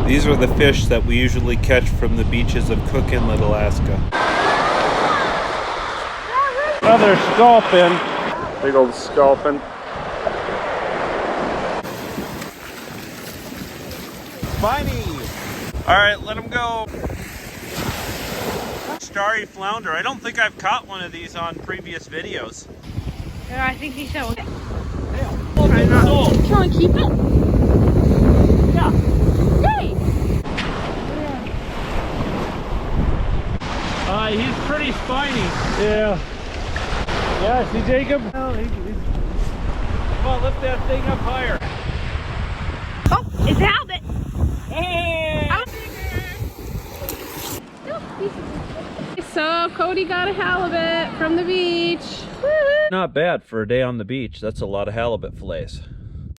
These are the fish that we usually catch from the beaches of Cook Inlet, Alaska. Another Sculpin. Big old Sculpin. Spiny! Alright, let him go. Starry Flounder. I don't think I've caught one of these on previous videos. Yeah, I think he's so. Try not. Do you want to keep it? Yeah. Yay! He's pretty spiny. Yeah. Yeah, see Jacob? Oh, come on, lift that thing up higher. Oh, it's halibut. Hey! So Cody got a halibut from the beach. Not bad for a day on the beach. That's a lot of halibut fillets.